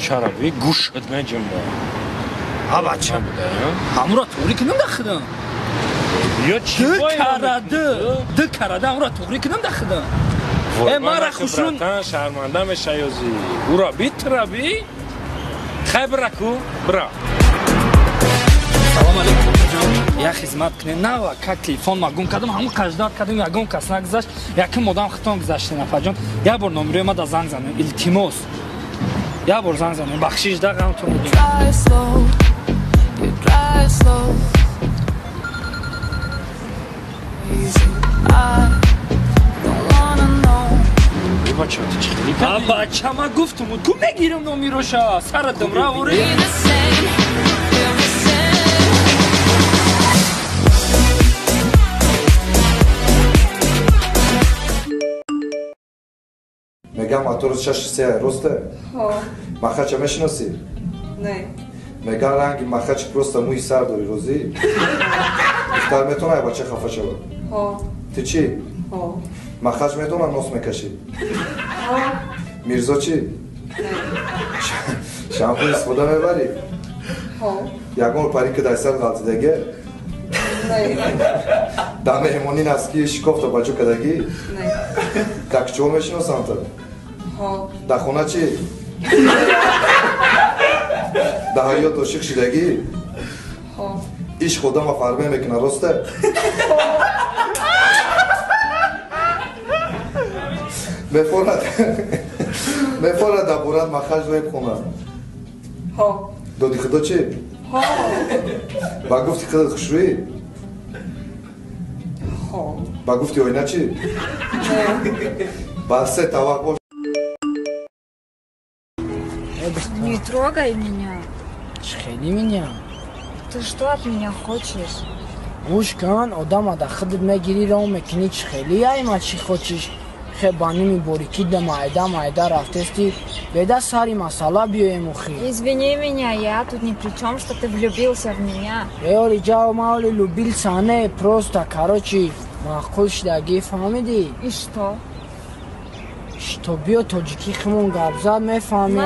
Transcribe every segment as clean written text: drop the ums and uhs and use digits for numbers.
چرا بی گوش خد میجم ها بچه همون را توری کنم دخدم یا چی باید ده کرده همون را توری کنم دخدم ما را خوشون شرمنده میشه یازی او را بیت را بی خیلی برکو برا سلام علیکم یا خدمت کنه نه و که تلفن ما گم کردم همون قجداد کردم یکم کس نگذشت یکم مدام خطام گذشته نفر جان یه بار نمره ما دا زنگ زنیم التماس یه بار زنگ زنیم بخشیش دقیقا همونطور میگیم بچه ها چی خیلی کردی؟ بچه ما گفتم تو نگیرم نمی روشا سردم را وری میگم اتروز چش سیاه رسته؟ ها مخچه میشناسی؟ نه میگم رنگی مخچ پروسته موی سر داری روزی؟ افتر میتونه بچه خفه شود؟ ها تو چی؟ ها مخچ میتونه نوس میکشی؟ ها میرزا چی؟ شامپو استفاده میبری؟ ها یکم پری که در سر غلطیدگی؟ نه در مهمانی نسکی شکفت و بچو کدگی؟ نه ککچو میشناسم تو؟ ها در خونه چی؟ در حیات عاشق شدگی؟ ها ایش خدا ما فرمه میکنه رسته؟ میفورد در بورد مخرج روی خونه ها دادی خدا چی؟ ها با گفتی خدا خوشروی؟ ها با گفتی آینه چی؟ نه با سه طبق باش Не трогай меня. خیلی می‌نیم Ты что от меня хочешь? گوش کن آدم ادا خودت میگیری را میکنی چی خیلی ایما چی خوچیش خیلی بانی میبوری که معده رفتستی بده ساری مسئله بیایم خی Извини меня, я тут ни при чем, что ты влюбился в меня. ایولی جاو ماولی لوبیل سانه پروستا کاروچی معقول شدگی فهمیدی؟ И что? شتو بیا تاجیکی خمون گابزاد میفهمی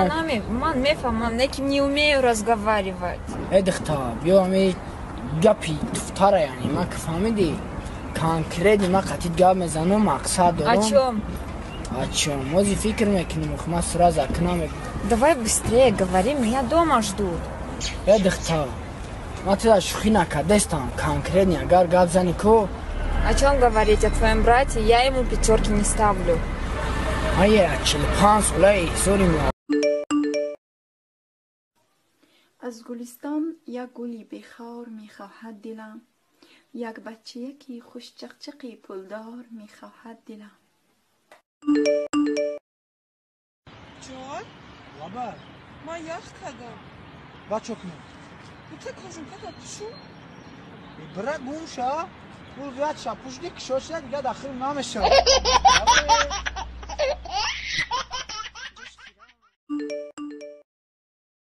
Ман, Мефа, неким не умею разговаривать. ادختا بیا می گپی تفتاره یعنی ما که فهمیدی کانکریدی ما قطید گاب میزنم مقصد دارم О чем? اچھا موزی فکر میکنیم خما سراز اکنام Давай быстрее говори, меня дома ждут. ادختا ما تدا شوخی نکردستم کانکریدی اگر گاب زنی کو О чем говорить о твоем брате? Я ему пятерки не ставлю. های 45 ساله سوری ما از گلستان یک گلی بخار میخواهد دلم یک بچه یکی خوش چقچقی پولدار میخواهد دلم جان بابا ما یخ کردم بچه کنم بوده کازم کردم شو برای گوم شا گل بیاد شپوش دی کشوشه دیگه داخل نامشه